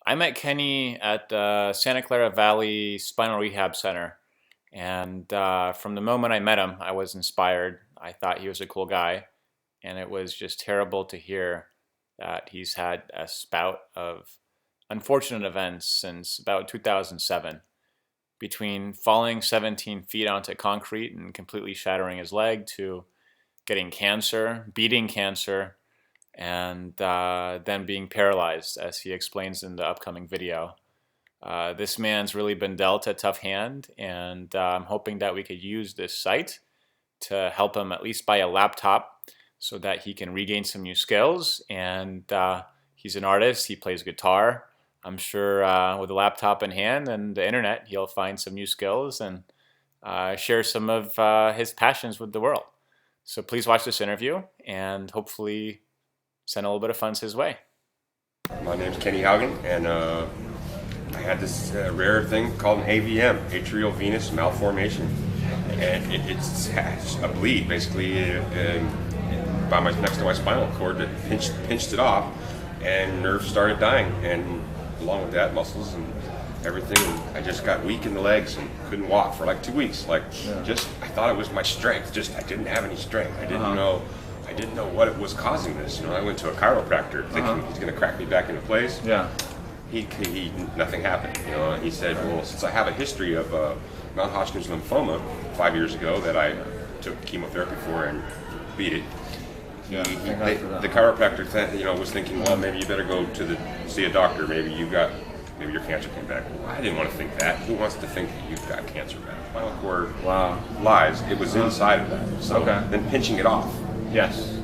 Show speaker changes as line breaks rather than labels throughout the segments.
I met Kenny at Santa Clara Valley Spinal Rehab Center. And from the moment I met him, I was inspired. I thought he was a cool guy. And it was just terrible to hear that he's had a spout of unfortunate events since about 2007. Between falling 17 feet onto concrete and completely shattering his leg to getting cancer, beating cancer, and then being paralyzed, as he explains in the upcoming video. This man's really been dealt a tough hand, and I'm hoping that we could use this site to help him at least buy a laptop so that he can regain some new skills. And he's an artist, he plays guitar. I'm sure with a laptop in hand and the internet, he'll find some new skills and share some of his passions with the world. So please watch this interview and hopefully send a little bit of funds his way.
My name's Kenny Haugen, and I had this rare thing called an AVM, atrial venous malformation, and it's a bleed basically by next to my spinal cord that pinched it off, and nerves started dying, and along with that, muscles and everything. And I just got weak in the legs and couldn't walk for like 2 weeks. I thought it was my strength. I didn't have any strength. I didn't know what it was causing this. I went to a chiropractor thinking he's going to crack me back into place.
Yeah.
He nothing happened. He said, well, since I have a history of non-Hodgkin's lymphoma 5 years ago that I took chemotherapy for and beat it. The chiropractor was thinking, well, maybe you better go see a doctor. Maybe your cancer came back. Well, I didn't want to think that. Who wants to think that you've got cancer back? Spinal cord lies. It was inside of that. So then pinching it off.
Yes.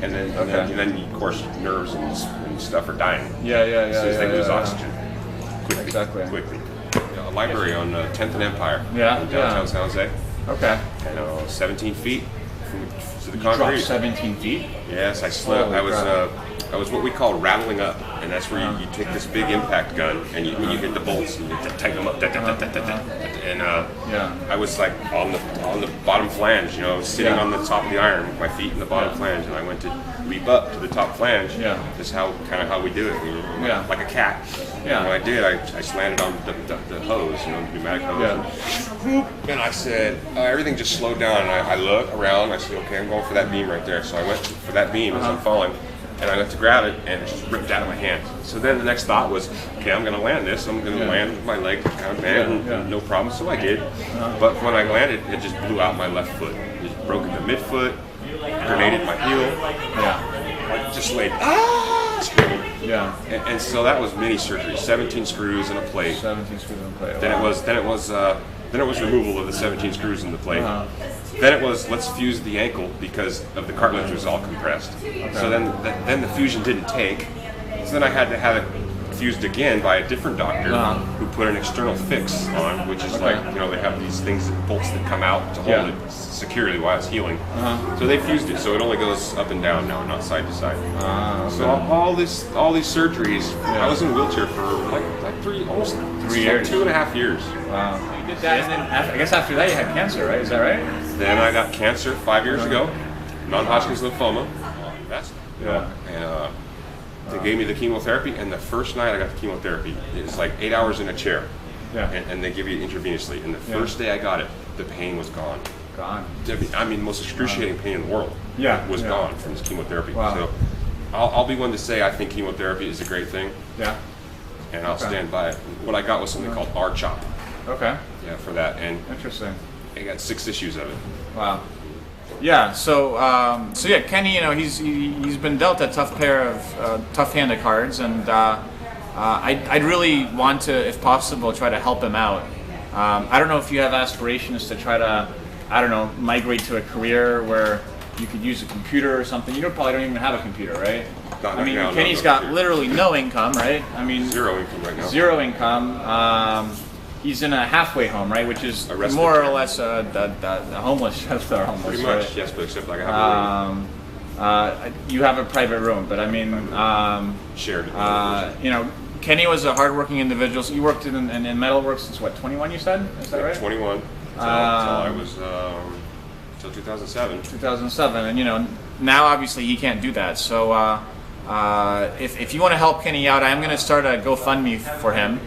And then of course, nerves and stuff are dying.
Yeah.
As soon as they lose oxygen.
Quickly.
A library on 10th and Empire. In downtown San Jose.
Okay.
And 17 feet to the
You
concrete.
dropped 17 feet?
Yes, I slipped. I was what we call rattling up, and that's where you take this big impact gun and you hit the bolts and you tighten them up. And I was like on the bottom flange, sitting on the top of the iron with my feet in the bottom flange, and I went to leap up to the top flange. That's how we do it. Like a cat. And when I did, I slanted on the hose, the pneumatic hose. And I said, everything just slowed down. And I look around. I said, okay, I'm going for that beam right there. So I went for that beam as I'm falling. And I went to grab it, and it just ripped out of my hand. So then the next thought was, okay, I'm going to land this. I'm going to land with my leg kind of bent, no problem. So I did. But when I landed, it just blew out my left foot. It just broke into midfoot, grenaded my heel. I just laid screaming. And so that was mini surgery. 17 screws and a plate.
17 screws and a plate.
Then it was removal of the 17 screws in the plate. Then it was, let's fuse the ankle because of the cartilage was all compressed. So then the fusion didn't take. So then I had to have it fused again by a different doctor who put an external fix on, which is they have these things, bolts that come out to hold it securely while it's healing. So they fused it, so it only goes up and down now, not side to side. So all these surgeries, I was in a wheelchair for like almost 3 years, 2.5 years.
Wow. You did that, and then I guess after that you had cancer, right? Is that right?
Then I got cancer 5 years ago, non-Hodgkin's lymphoma. And they gave me the chemotherapy, and the first night I got the chemotherapy, it was like 8 hours in a chair, and they give you it intravenously. And the first day I got it, the pain was gone. I mean, most excruciating pain in the world was gone from this chemotherapy. So I'll be one to say I think chemotherapy is a great thing. And I'll stand by it. What I got was something called R-CHOP. For that. And
interesting.
I got 6 issues of it.
Wow. Yeah. So Kenny, he's been dealt a tough pair of tough hand of cards, and I'd really want to, if possible, try to help him out. I don't know if you have aspirations to try to, migrate to a career where you could use a computer or something. You probably don't even have a computer, right? Kenny's got literally no income, right?
Zero income right now.
Zero income. He's in a halfway home, right? Which is more or less the homeless shelter, almost.
Pretty much, right? Yes, but except like I have a room.
You have a private room, but
shared.
Kenny was a hardworking individual. So you worked in metalwork since what, 21? You said? Is that right?
21. Until I was until 2007.
2007, and now obviously he can't do that. So if you want to help Kenny out, I'm going to start a GoFundMe for him.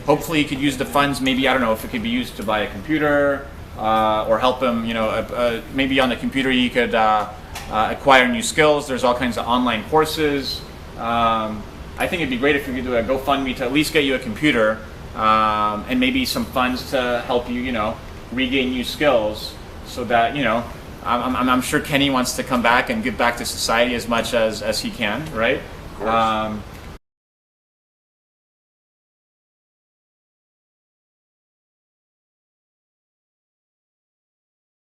Hopefully he could use the funds, maybe, I don't know, if it could be used to buy a computer, or help him, you know, maybe on the computer he could acquire new skills. There's all kinds of online courses. I think it'd be great if you could do a GoFundMe to at least get you a computer, and maybe some funds to help you, you know, regain new skills, so that, you know, I'm sure Kenny wants to come back and give back to society as much as he can, right?
Of course.